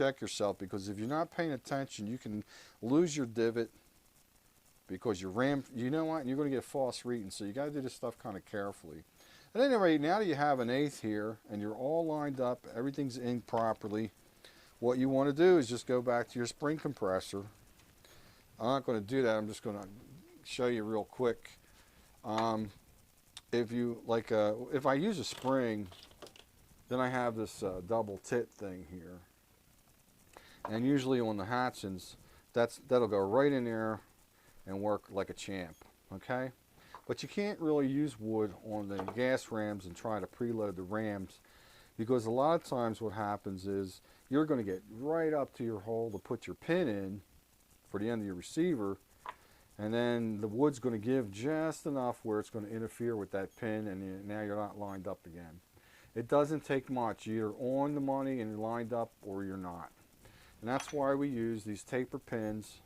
check yourself, because if you're not paying attention, you can lose your divot because your ram, you know what, and you're going to get false reading. So you got to do this stuff kind of carefully. At any rate, now that you have an 1/8 here and you're all lined up, everything's in properly, what you want to do is just go back to your spring compressor. I'm not going to do that. I'm just going to show you real quick. If you like, if I use a spring, then I have this double tit thing here, and usually on the Hatsans, that'll go right in there and work like a champ. Okay, but you can't really use wood on the gas rams and try to preload the rams, because a lot of times what happens is you're going to get right up to your hole to put your pin in for the end of your receiver, and then the wood's going to give just enough where it's going to interfere with that pin, and now you're not lined up again. It doesn't take much. You're on the money and you're lined up, or you're not. And that's why we use these taper pins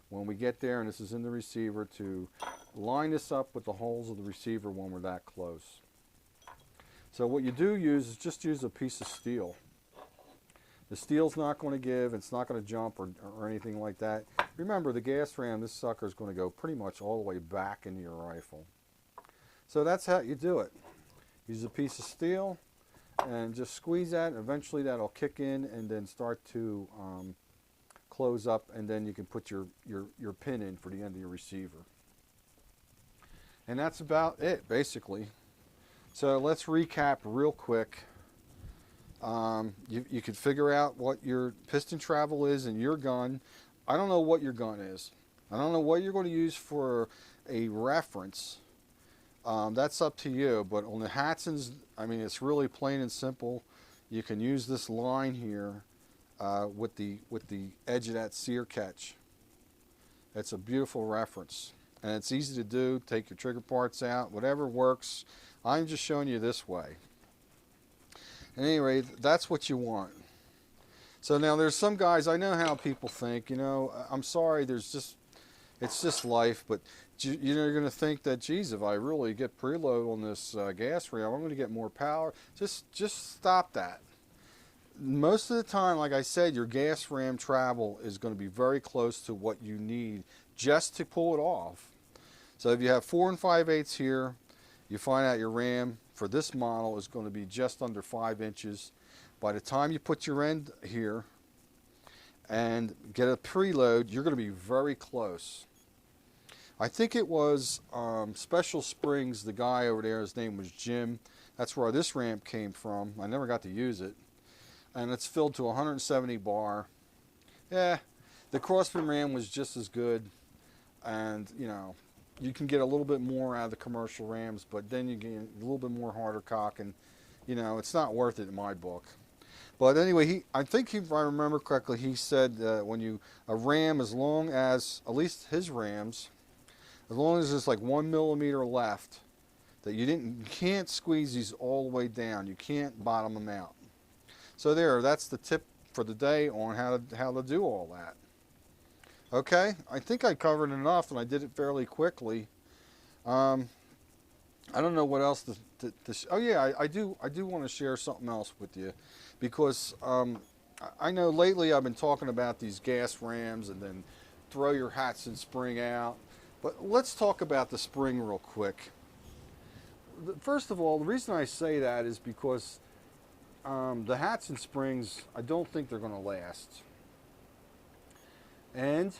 when we get there, and this is in the receiver, to line this up with the holes of the receiver when we're that close. So what you do use is just use a piece of steel. The steel's not going to give, it's not going to jump or anything like that. Remember, the gas ram, this sucker is going to go pretty much all the way back into your rifle. So that's how you do it. Use a piece of steel and just squeeze that, and eventually that'll kick in and then start to close up, and then you can put your pin in for the end of your receiver. And that's about it, basically. So let's recap real quick. You could figure out what your piston travel is in your gun. I don't know what your gun is. I don't know what you're going to use for a reference. That's up to you. But on the Hatsans, I mean, it's really plain and simple. You can use this line here with the edge of that sear catch. It's a beautiful reference, and it's easy to do. Take your trigger parts out, whatever works. I'm just showing you this way. At any rate, that's what you want. So now there's some guys, I know how people think, you know, I'm sorry, it's just life, but you know, you're going to think that, geez, if I really get preload on this gas ram, I'm going to get more power. Just stop that. Most of the time, like I said, your gas ram travel is going to be very close to what you need just to pull it off. So if you have 4 5/8 here, you find out your ram for this model is going to be just under 5 inches. By the time you put your end here and get a preload, you're going to be very close. I think it was Special Springs, the guy over there, his name was Jim. That's where this ramp came from. I never got to use it. And it's filled to 170 bar. Yeah, the Crossman ram was just as good. And, you know, you can get a little bit more out of the commercial rams, but then you get a little bit more harder cock, and, you know, it's not worth it in my book. But anyway, I think if I remember correctly, he said when a ram, as long as, at least his rams, as long as there's like 1 millimeter left, that you can't squeeze these all the way down. You can't bottom them out. So that's the tip for the day on how to do all that. Okay, I think I covered enough, and I did it fairly quickly. I don't know what else oh yeah, I do want to share something else with you, because I know lately I've been talking about these gas rams and then throw your Hatsan spring out. But let's talk about the spring real quick. First of all, the reason I say that is because the Hatsan springs, I don't think they're going to last. And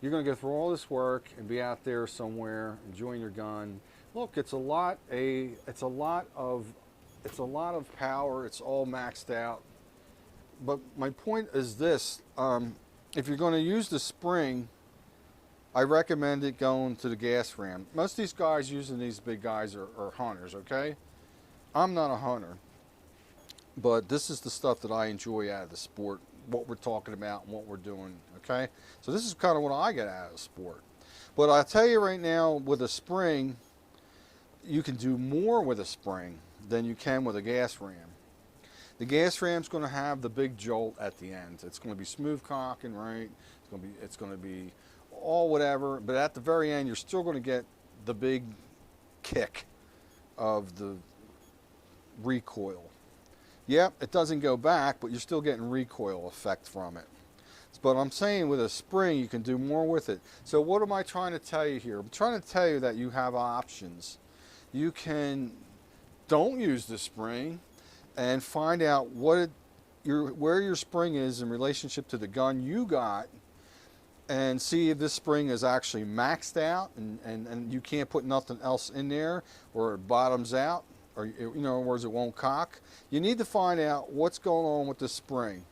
you're going to go through all this work and be out there somewhere enjoying your gun. Look, it's a lot of power. It's all maxed out. But my point is this: if you're going to use the spring, I recommend it going to the gas ram. Most of these guys using these big guys are hunters. Okay, I'm not a hunter, but this is the stuff that I enjoy out of the sport. What we're talking about and what we're doing. Okay, so this is kind of what I get out of the sport. But I'll tell you right now, with a spring, you can do more with a spring than you can with a gas ram. The gas ram's going to have the big jolt at the end. It's going to be smooth cocking, right? It's going to be all whatever, but at the very end, you're still going to get the big kick of the recoil. Yep, it doesn't go back, but you're still getting recoil effect from it. But I'm saying with a spring, you can do more with it. So what am I trying to tell you here? I'm trying to tell you that you have options. You can don't use the spring and find out where your spring is in relationship to the gun you got, and see if this spring is actually maxed out and you can't put nothing else in there, or it bottoms out, or in other words, it won't cock. You need to find out what's going on with the spring.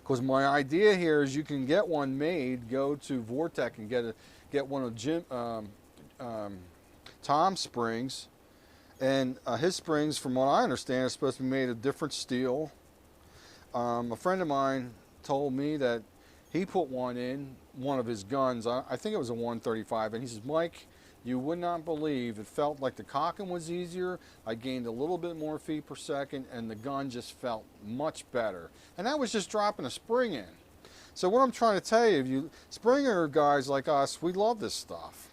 Because my idea here is you can get one made, go to Vortex and get one of Tom's springs, and his springs, from what I understand, are supposed to be made of different steel. A friend of mine told me that he put one in one of his guns. I think it was a 135, and he says, Mike, you would not believe, it felt like the cocking was easier. I gained a little bit more feet per second, and the gun just felt much better. And that was just dropping a spring in. So what I'm trying to tell you, if you Springer guys like us, we love this stuff.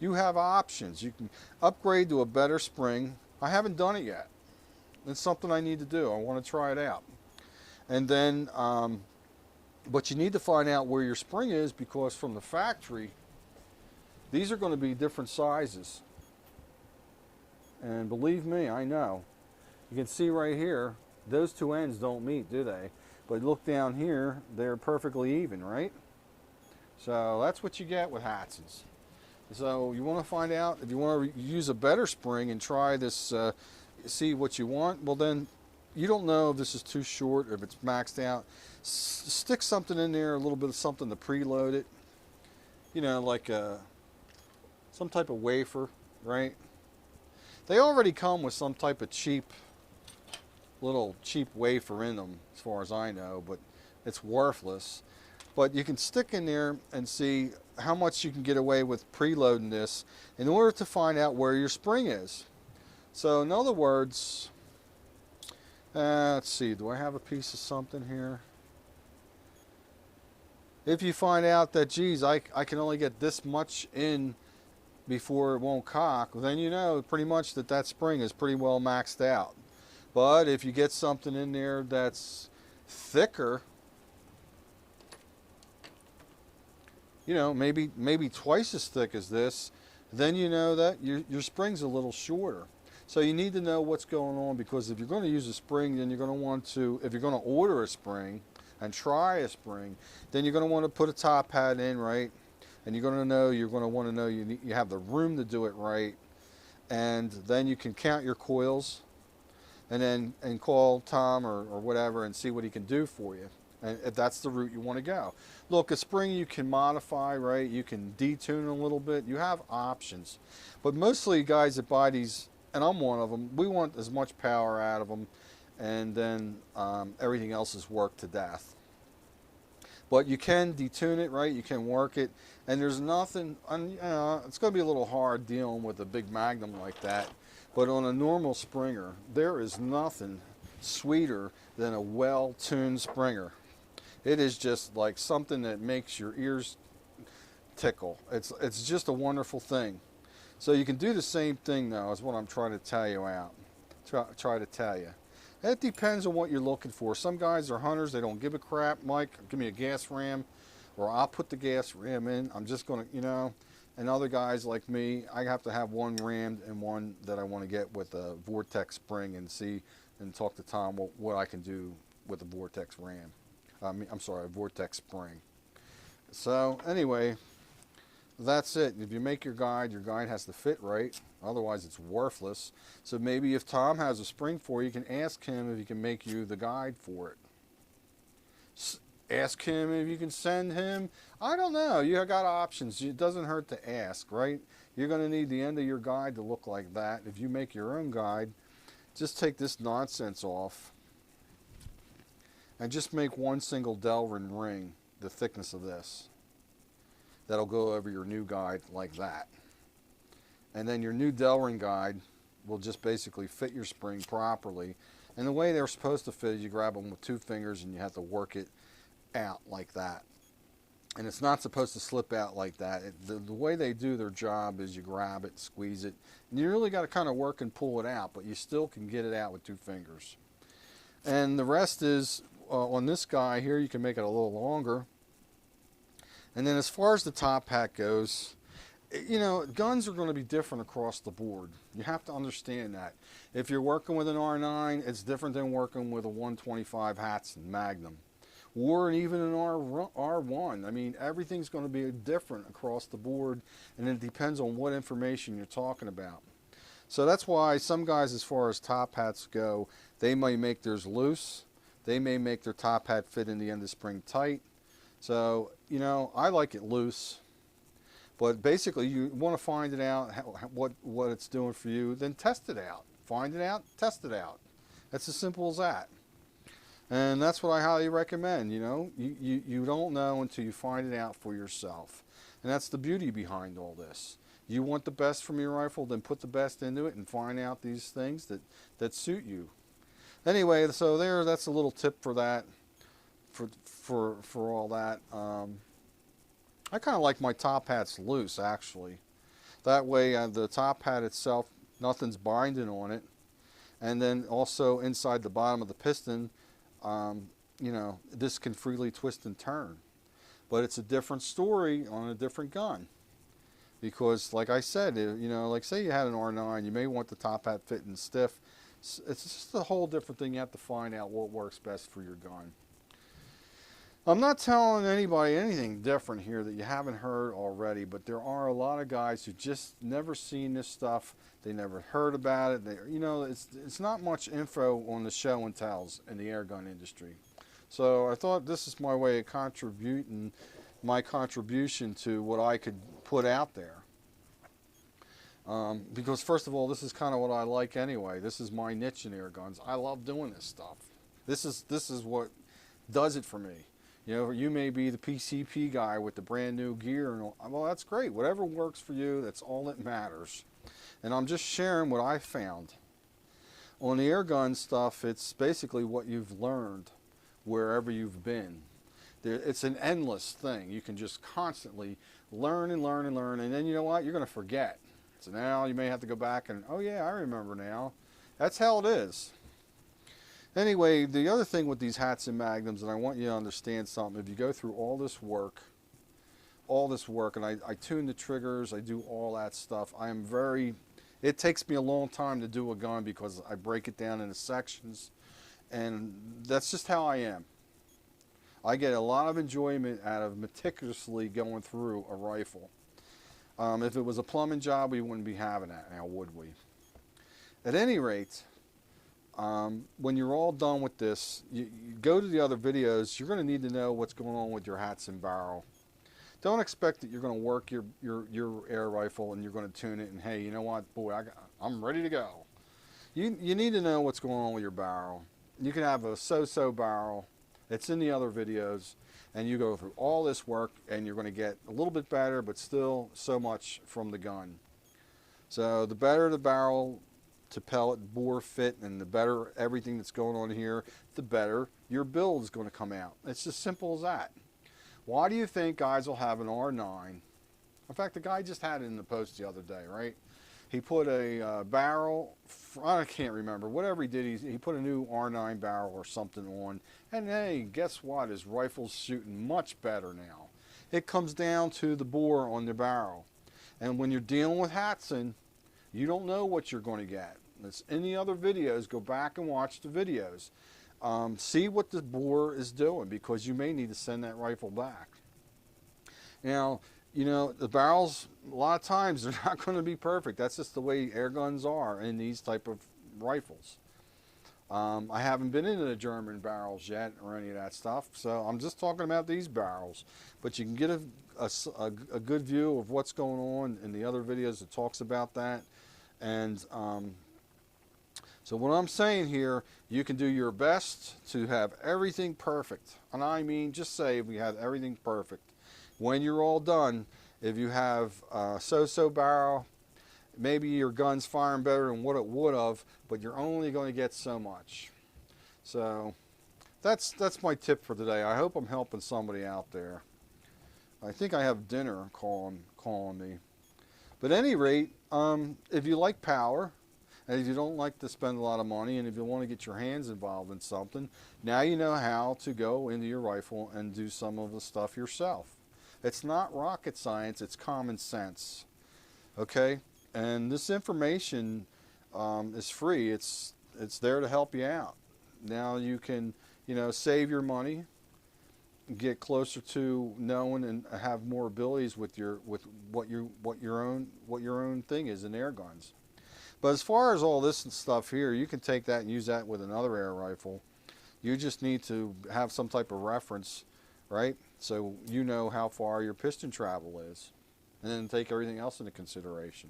You have options. You can upgrade to a better spring. I haven't done it yet. It's something I need to do. I want to try it out. And then, but you need to find out where your spring is, because from the factory, these are going to be different sizes. And believe me, I know. You can see right here, those two ends don't meet, do they? But look down here, they're perfectly even, right? So that's what you get with Hatsans. So you want to find out, if you want to use a better spring and try this, see what you want, well then, you don't know if this is too short or if it's maxed out. Stick something in there, a little bit of something to preload it. You know, like some type of wafer, right? They already come with some type of little cheap wafer in them, as far as I know, but it's worthless. But you can stick in there and see how much you can get away with preloading this in order to find out where your spring is. So in other words, let's see, do I have a piece of something here? If you find out that, geez, I can only get this much in before it won't cock, then you know pretty much that spring is pretty well maxed out. But if you get something in there that's thicker, you know, maybe twice as thick as this, then you know that your spring's a little shorter. So you need to know what's going on, because if you're going to use a spring, then you're going to want to, if you're going to order a spring and try a spring, then you're going to want to put a top hat in, right? And you're going to want to know you have the room to do it right. And then you can count your coils and call Tom or whatever and see what he can do for you. And if that's the route you want to go. Look, a spring you can modify, right? You can detune a little bit. You have options. But mostly guys that buy these, and I'm one of them, we want as much power out of them, and then everything else is worked to death. But you can detune it, right? You can work it, and there's nothing, it's going to be a little hard dealing with a big Magnum like that, but on a normal Springer, there is nothing sweeter than a well-tuned Springer. It is just like something that makes your ears tickle. It's just a wonderful thing. So you can do the same thing, though, is what I'm trying to tell you out. Try to tell you. It depends on what you're looking for. Some guys are hunters. They don't give a crap. Mike, give me a gas ram, or I'll put the gas ram in. I'm just going to, you know. And other guys like me, I have to have one rammed and one that I want to get with a Vortex spring, and see and talk to Tom what I can do with a Vortex ram. I'm sorry, a Vortex spring. So anyway, that's it. If you make your guide has to fit right. Otherwise, it's worthless. So maybe if Tom has a spring for you, you can ask him if he can make you the guide for it. Ask him if you can send him. I don't know. You got options. It doesn't hurt to ask, right? You're going to need the end of your guide to look like that. If you make your own guide, just take this nonsense off and just make one single Delrin ring, the thickness of this. That'll go over your new guide like that. And then your new Delrin guide will just basically fit your spring properly. And the way they're supposed to fit is you grab them with 2 fingers and you have to work it out like that. And it's not supposed to slip out like that. The way they do their job is you grab it, squeeze it, and you really got to kind of work and pull it out, but you still can get it out with 2 fingers. And the rest is on this guy here. You can make it a little longer. And then as far as the top hat goes, you know, guns are going to be different across the board. You have to understand that. If you're working with an R9, it's different than working with a 125 Hatsan Magnum, or even an R1. I mean, everything's going to be different across the board, and it depends on what information you're talking about. So that's why some guys, as far as top hats go, they may make theirs loose. They may make their top hat fit in the end of spring tight. So, you know, I like it loose. But basically, you want to find it out, what it's doing for you, then test it out. Find it out, test it out. That's as simple as that. And that's what I highly recommend, you know. You don't know until you find it out for yourself. And that's the beauty behind all this. You want the best from your rifle, then put the best into it and find out these things that suit you. Anyway, so that's a little tip for that, for all that. I kind of like my top hats loose, actually. That way, the top hat itself, nothing's binding on it. And then also inside the bottom of the piston, you know, this can freely twist and turn. But it's a different story on a different gun. Because, like I said, you know, like say you had an R9, you may want the top hat fitting stiff. It's just a whole different thing. You have to find out what works best for your gun. I'm not telling anybody anything different here that you haven't heard already, but there are a lot of guys who just never seen this stuff. They never heard about it. You know, it's not much info on the show and tells in the air gun industry. So I thought this is my way of contributing my contribution to what I could put out there. Because first of all, this is kind of what I like anyway. This is my niche in air guns. I love doing this stuff. This is what does it for me. You know, you may be the PCP guy with the brand new gear, and well, that's great. Whatever works for you, that's all that matters. And I'm just sharing what I found. On the air gun stuff, it's basically what you've learned wherever you've been. It's an endless thing. You can just constantly learn and learn and learn, and then you know what? You're going to forget. So now you may have to go back and, oh yeah, I remember now. That's how it is. Anyway, the other thing with these Hatsan Magnums, and I want you to understand something, if you go through all this work, and I tune the triggers, I do all that stuff, it takes me a long time to do a gun because I break it down into sections, and that's just how I am. I get a lot of enjoyment out of meticulously going through a rifle. If it was a plumbing job, we wouldn't be having that now, would we? At any rate, when you're all done with this, you go to the other videos. You're going to need to know what's going on with your Hatsan barrel. Don't expect that you're going to work your air rifle and you're going to tune it and, hey, you know what, boy, I'm ready to go. You need to know what's going on with your barrel. You can have a so-so barrel. It's in the other videos, and you go through all this work and you're going to get a little bit better, but still so much from the gun. So the better the barrel to pellet, bore, fit, and the better everything that's going on here, the better your build is going to come out. It's as simple as that. Why do you think guys will have an R9? In fact, the guy just had it in the post the other day, right? He put a barrel, I can't remember, whatever he did, he put a new R9 barrel or something on, and hey, guess what? His rifle's shooting much better now. It comes down to the bore on the barrel. And when you're dealing with Hatsan, you don't know what you're going to get. It's in the other videos. Go back and watch the videos. See what the bore is doing, because you may need to send that rifle back. Now, you know, the barrels, a lot of times, they're not going to be perfect. That's just the way air guns are in these type of rifles. I haven't been into the German barrels yet or any of that stuff, so I'm just talking about these barrels. But you can get a good view of what's going on in the other videos that talks about that. And so what I'm saying here, you can do your best to have everything perfect. And I mean, just say we have everything perfect. When you're all done, if you have a so-so barrel, maybe your gun's firing better than what it would have, but you're only going to get so much. So that's my tip for today. I hope I'm helping somebody out there. I think I have dinner calling me. But at any rate, if you like power, And if you don't like to spend a lot of money, and if you want to get your hands involved in something, now you know how to go into your rifle and do some of the stuff yourself. It's not rocket science, it's common sense. Okay? And this information is free. It's there to help you out. Now you can, save your money, get closer to knowing and have more abilities with what your own thing is in air guns. But as far as all this stuff here, you can take that and use that with another air rifle. You just need to have some type of reference, right? So you know how far your piston travel is, and then take everything else into consideration.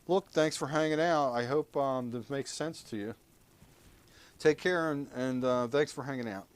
Look, thanks for hanging out. I hope this makes sense to you. Take care, and thanks for hanging out.